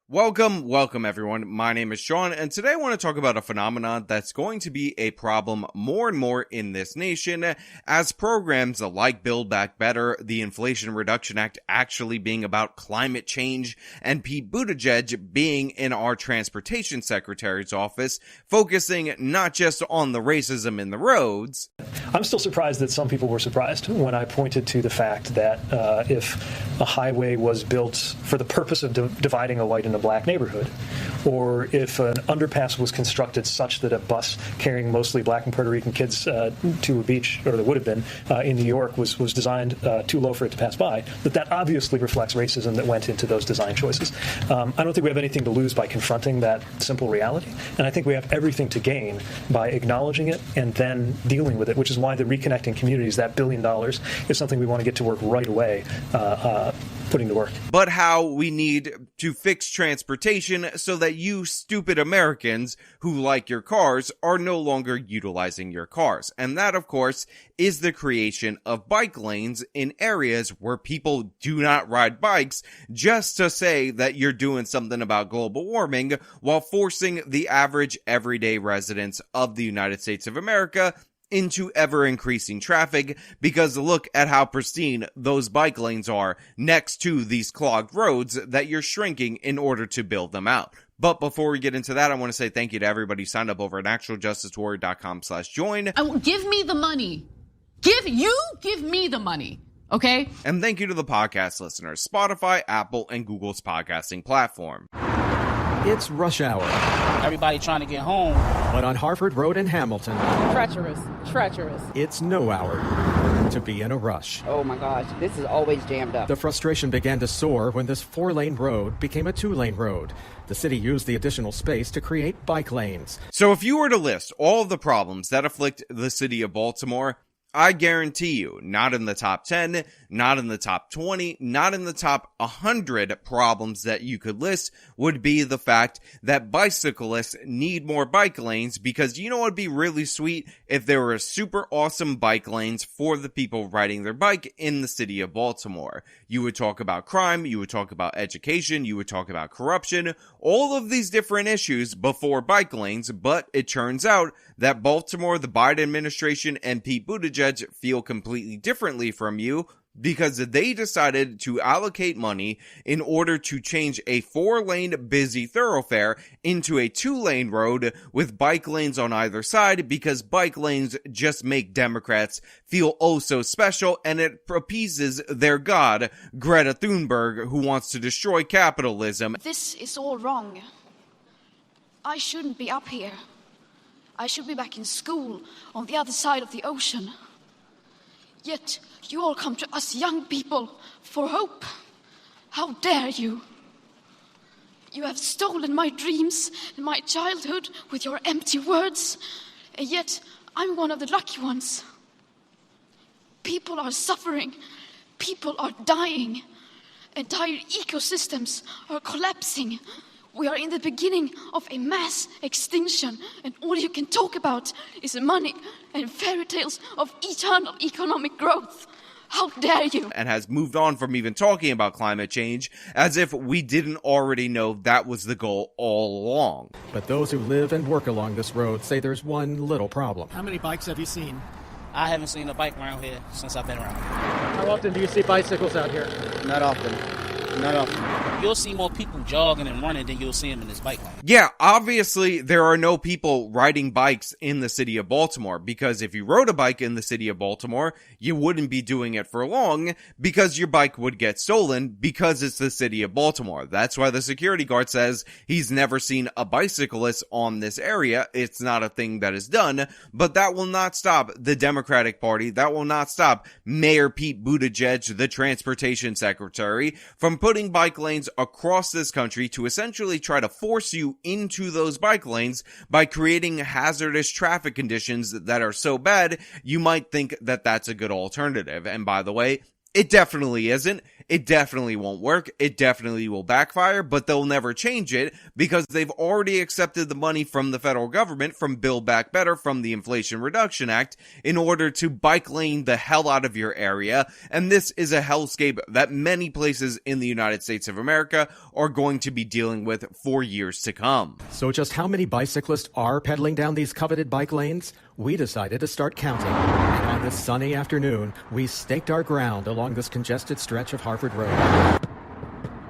Welcome everyone. My name is Sean, and today I want to talk about a phenomenon that's going to be a problem more and more in this nation as programs like Build Back Better, the Inflation Reduction Act actually being about climate change, and Pete Buttigieg being in our transportation secretary's office, focusing not just on the racism in the roads. I'm still surprised that some people were surprised when I pointed to the fact that if a highway was built for the purpose of dividing a white and a black neighborhood, or if an underpass was constructed such that a bus carrying mostly black and Puerto Rican kids to a beach, or there would have been, in New York was designed too low for it to pass by, that obviously reflects racism that went into those design choices. I don't think we have anything to lose by confronting that simple reality, and I think we have everything to gain by acknowledging it and then dealing with it, which is why the Reconnecting Communities, that $1 billion, is something we want to get to work right away, putting to work. But how we need to fix transportation so that you stupid Americans who like your cars are no longer utilizing your cars. And that, of course, is the creation of bike lanes in areas where people do not ride bikes, just to say that you're doing something about global warming while forcing the average everyday residents of the United States of America into ever-increasing traffic, because look at how pristine those bike lanes are next to these clogged roads that you're shrinking in order to build them out. But before we get into that, I want to say thank you to everybody who signed up over at actualjusticewarrior.com/join. Give me the money. Give me the money. Okay? And thank you to the podcast listeners, Spotify, Apple, and Google's podcasting platform. It's rush hour. Everybody trying to get home. But on Harford Road in Hamilton, treacherous. It's no hour to be in a rush. Oh my gosh, this is always jammed up. The frustration began to soar when this 4-lane road became a 2-lane road. The city used the additional space to create bike lanes. So if you were to list all of the problems that afflict the city of Baltimore, I guarantee you, not in the top 10, not in the top 20, not in the top 100 problems that you could list would be the fact that bicyclists need more bike lanes, because you know what would be really sweet if there were super awesome bike lanes for the people riding their bike in the city of Baltimore. You would talk about crime, you would talk about education, you would talk about corruption, all of these different issues before bike lanes, but it turns out that Baltimore, the Biden administration, and Pete Buttigieg feel completely differently from you, because they decided to allocate money in order to change a 4-lane busy thoroughfare into a 2-lane road with bike lanes on either side, because bike lanes just make Democrats feel oh so special, and it appeases their god, Greta Thunberg, who wants to destroy capitalism. This is all wrong. I shouldn't be up here. I should be back in school on the other side of the ocean. Yet you all come to us young people for hope. How dare you? You have stolen my dreams and my childhood with your empty words, and yet I'm one of the lucky ones. People are suffering. People are dying. Entire ecosystems are collapsing. We are in the beginning of a mass extinction, and all you can talk about is money and fairy tales of eternal economic growth. How dare you? And has moved on from even talking about climate change, as if we didn't already know that was the goal all along. But those who live and work along this road say there's one little problem. How many bikes have you seen? I haven't seen a bike around here since I've been around. How often do you see bicycles out here? Not often. You'll see more people jogging and running than you'll see them in this bike lane. Yeah, obviously there are no people riding bikes in the city of Baltimore, because if you rode a bike in the city of Baltimore, you wouldn't be doing it for long, because your bike would get stolen, because it's the city of Baltimore. That's why the security guard says he's never seen a bicyclist on this area. It's not a thing that is done, but that will not stop the Democratic Party. That will not stop Mayor Pete Buttigieg, the transportation secretary, from putting bike lanes across this country to essentially try to force you into those bike lanes by creating hazardous traffic conditions that are so bad you might think that that's a good alternative. And by the way, it definitely isn't. it definitely won't work. It definitely will backfire, but they'll never change it because they've already accepted the money from the federal government, from Build Back Better, from the Inflation Reduction Act, in order to bike lane the hell out of your area. And this is a hellscape that many places in the United States of America are going to be dealing with for years to come. So just how many bicyclists are pedaling down these coveted bike lanes? We decided to start counting. And on this sunny afternoon, we staked our ground along this congested stretch of Harford Road.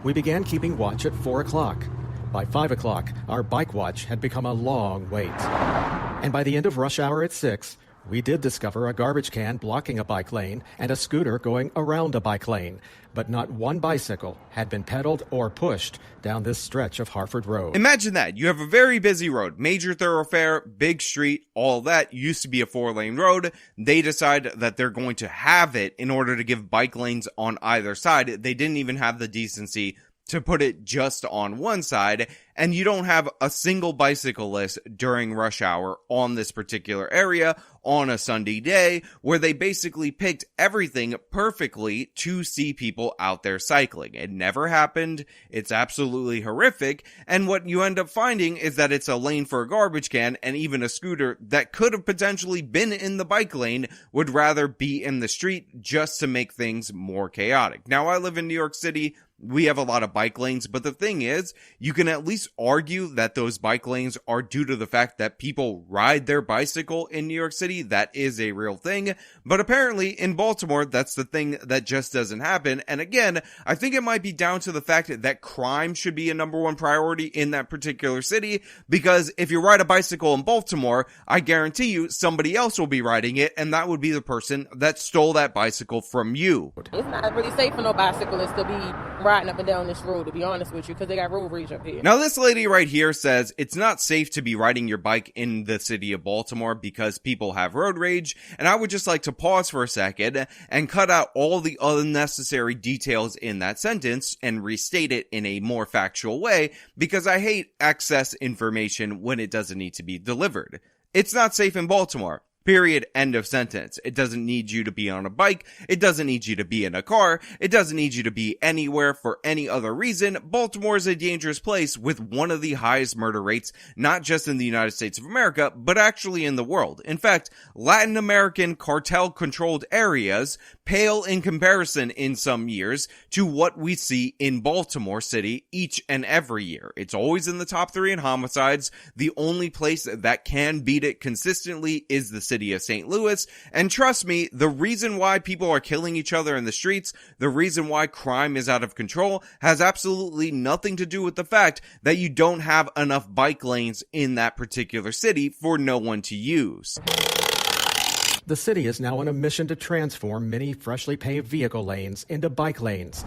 We began keeping watch at 4 o'clock. By 5 o'clock, our bike watch had become a long wait. And by the end of rush hour at 6, we did discover a garbage can blocking a bike lane and a scooter going around a bike lane, but not one bicycle had been pedaled or pushed down this stretch of Harford Road. Imagine that. You have a very busy road, major thoroughfare, big street, all that used to be a 4-lane road. They decide that they're going to have it in order to give bike lanes on either side. They didn't even have the decency to put it just on one side, and you don't have a single bicyclist during rush hour on this particular area on a Sunday day, where they basically picked everything perfectly to see people out there cycling. It never happened. It's absolutely horrific. And what you end up finding is that it's a lane for a garbage can, and even a scooter that could have potentially been in the bike lane would rather be in the street just to make things more chaotic. Now, I live in New York City. We have a lot of bike lanes, but the thing is, you can at least argue that those bike lanes are due to the fact that people ride their bicycle in New York City. That is a real thing, but apparently in Baltimore, that's the thing that just doesn't happen. And again, I think it might be down to the fact that crime should be a number one priority in that particular city, because if you ride a bicycle in Baltimore, I guarantee you somebody else will be riding it, and that would be the person that stole that bicycle from you. It's not really safe for no bicyclists to be riding up and down this road, to be honest with you, because they got road rage up here. Now, this lady right here says it's not safe to be riding your bike in the city of Baltimore because people have road rage, and I would just like to pause for a second and cut out all the unnecessary details in that sentence and restate it in a more factual way, because I hate excess information when it doesn't need to be delivered. It's not safe in Baltimore. Period. End of sentence. It doesn't need you to be on a bike. It doesn't need you to be in a car. It doesn't need you to be anywhere for any other reason. Baltimore is a dangerous place with one of the highest murder rates, not just in the United States of America, but actually in the world. In fact, Latin American cartel-controlled areas pale in comparison in some years to what we see in Baltimore City each and every year. It's always in the top 3 in homicides. The only place that can beat it consistently is the city of St. Louis. And trust me, the reason why people are killing each other in the streets, the reason why crime is out of control, has absolutely nothing to do with the fact that you don't have enough bike lanes in that particular city for no one to use. The city is now on a mission to transform many freshly paved vehicle lanes into bike lanes.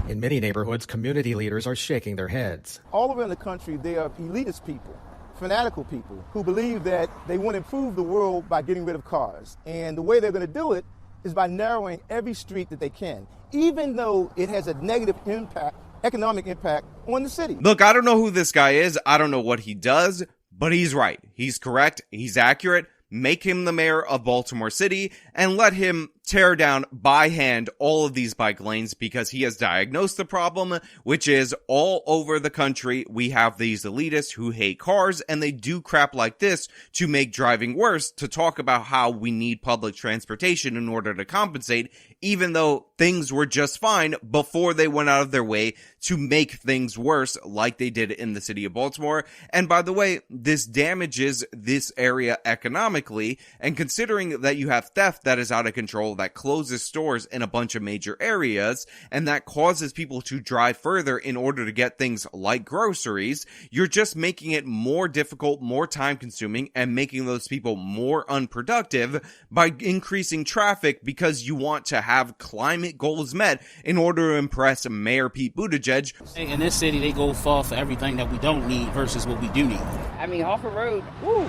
In many neighborhoods, community leaders are shaking their heads. All around the country, there are elitist people, fanatical people, who believe that they want to improve the world by getting rid of cars. And the way they're going to do it is by narrowing every street that they can, even though it has a negative impact, economic impact on the city. Look, I don't know who this guy is. I don't know what he does, but he's right. He's correct. He's accurate. Make him the mayor of Baltimore City and let him tear down by hand all of these bike lanes, because he has diagnosed the problem, which is all over the country. We have these elitists who hate cars, and they do crap like this to make driving worse, to talk about how we need public transportation in order to compensate, even though things were just fine before they went out of their way to make things worse, like they did in the city of Baltimore. And by the way, this damages this area economically, and considering that you have theft that is out of control, that closes stores in a bunch of major areas, and that causes people to drive further in order to get things like groceries, you're just making it more difficult, more time consuming, and making those people more unproductive by increasing traffic, because you want to have climate goals met in order to impress Mayor Pete Buttigieg. In this city, they go far for everything that we don't need versus what we do need. I mean, Harford Road, woo.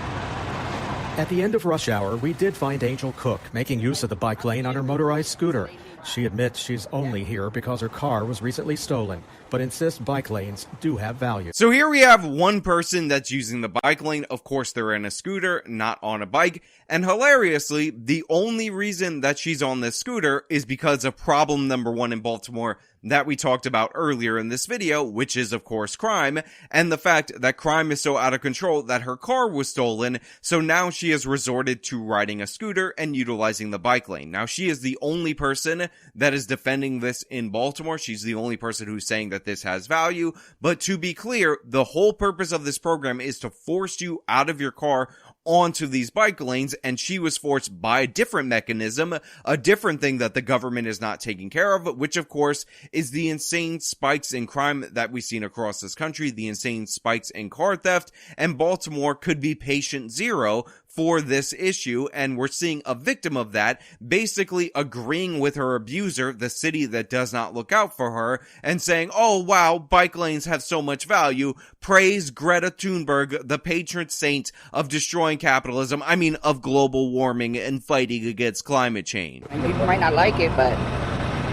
At the end of rush hour, we did find Angel Cook making use of the bike lane on her motorized scooter. She admits she's only here because her car was recently stolen, but insists bike lanes do have value. So here we have one person that's using the bike lane. Of course, they're in a scooter, not on a bike. And hilariously, the only reason that she's on this scooter is because of problem number 1 in Baltimore, that we talked about earlier in this video, which is of course crime, and the fact that crime is so out of control that her car was stolen, so now she has resorted to riding a scooter and utilizing the bike lane. Now, she is the only person that is defending this in Baltimore. She's the only person who's saying that this has value, but to be clear, the whole purpose of this program is to force you out of your car onto these bike lanes, and she was forced by a different mechanism, a different thing that the government is not taking care of, which of course is the insane spikes in crime that we've seen across this country, the insane spikes in car theft, and Baltimore could be patient zero for this issue, and we're seeing a victim of that basically agreeing with her abuser, the city that does not look out for her, and saying, oh wow, bike lanes have so much value, praise Greta Thunberg, the patron saint of destroying capitalism, of global warming and fighting against climate change. And people might not like it, but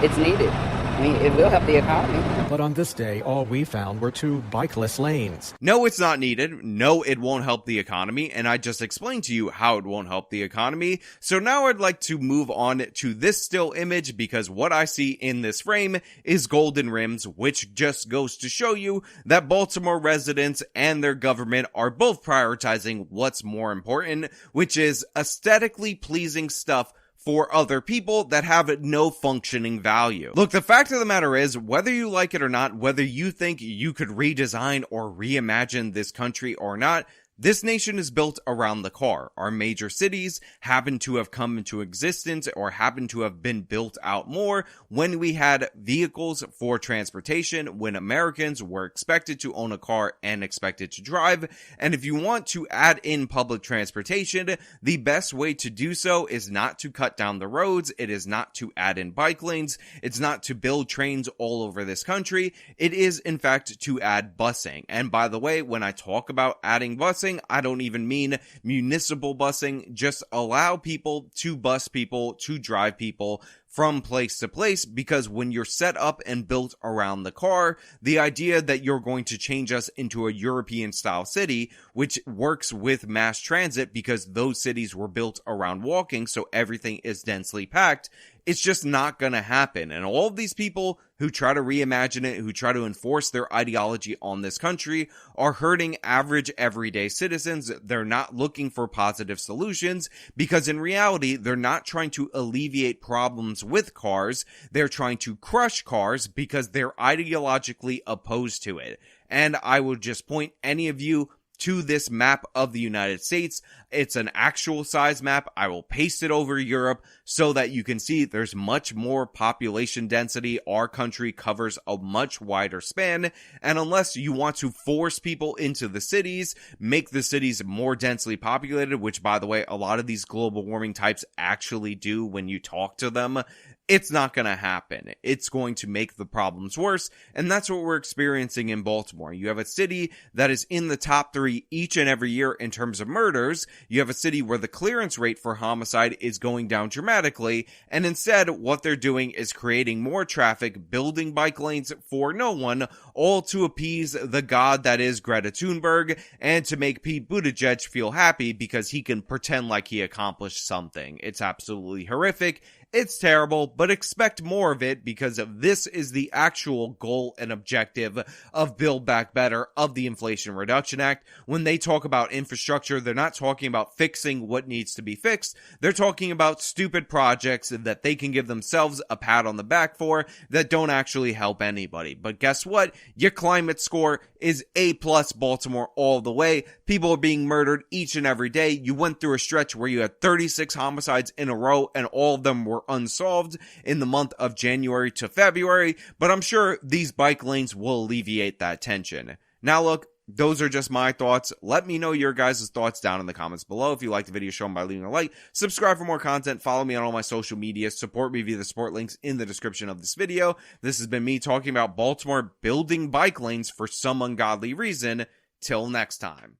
it's needed. It will help the economy. But on this day, all we found were 2 bikeless lanes. No, it's not needed. No, it won't help the economy. And I just explained to you how it won't help the economy. So now I'd like to move on to this still image, because what I see in this frame is golden rims, which just goes to show you that Baltimore residents and their government are both prioritizing what's more important, which is aesthetically pleasing stuff for other people that have no functioning value. Look, the fact of the matter is, whether you like it or not, whether you think you could redesign or reimagine this country or not, this nation is built around the car. Our major cities happen to have come into existence or happen to have been built out more when we had vehicles for transportation, when Americans were expected to own a car and expected to drive. And if you want to add in public transportation, the best way to do so is not to cut down the roads. It is not to add in bike lanes. It's not to build trains all over this country. It is, in fact, to add busing. And by the way, when I talk about adding busing, I don't even mean municipal busing. Just allow people, to drive people from place to place, because when you're set up and built around the car, the idea that you're going to change us into a European style city, which works with mass transit because those cities were built around walking, so everything is densely packed, it's just not gonna happen. And all of these people who try to reimagine it, who try to enforce their ideology on this country, are hurting average everyday citizens. They're not looking for positive solutions, because in reality, they're not trying to alleviate problems with cars. They're trying to crush cars because they're ideologically opposed to it. And I will just point any of you to this map of the United States. It's an actual size map. I will paste it over Europe so that you can see there's much more population density. Our country covers a much wider span, and unless you want to force people into the cities, make the cities more densely populated, which by the way, a lot of these global warming types actually do when you talk to them, it's not going to happen. It's going to make the problems worse, and that's what we're experiencing in Baltimore. You have a city that is in the top 3 each and every year in terms of murders. You have a city where the clearance rate for homicide is going down dramatically, and instead what they're doing is creating more traffic, building bike lanes for no one, all to appease the god that is Greta Thunberg, and to make Pete Buttigieg feel happy because he can pretend like he accomplished something. It's absolutely horrific. It's terrible, but expect more of it, because this is the actual goal and objective of Build Back Better, of the Inflation Reduction Act. When they talk about infrastructure, they're not talking about fixing what needs to be fixed. They're talking about stupid projects that they can give themselves a pat on the back for that don't actually help anybody. But guess what? Your climate score is A+ Baltimore all the way. People are being murdered each and every day. You went through a stretch where you had 36 homicides in a row, and all of them were unsolved in the month of January to February, but I'm sure these bike lanes will alleviate that tension. Now look, those are just my thoughts. Let me know your guys' thoughts down in the comments below. If you like the video, show them by leaving a like, subscribe for more content, follow me on all my social media, support me via the support links in the description of this video. This has been me talking about Baltimore building bike lanes for some ungodly reason. Till next time.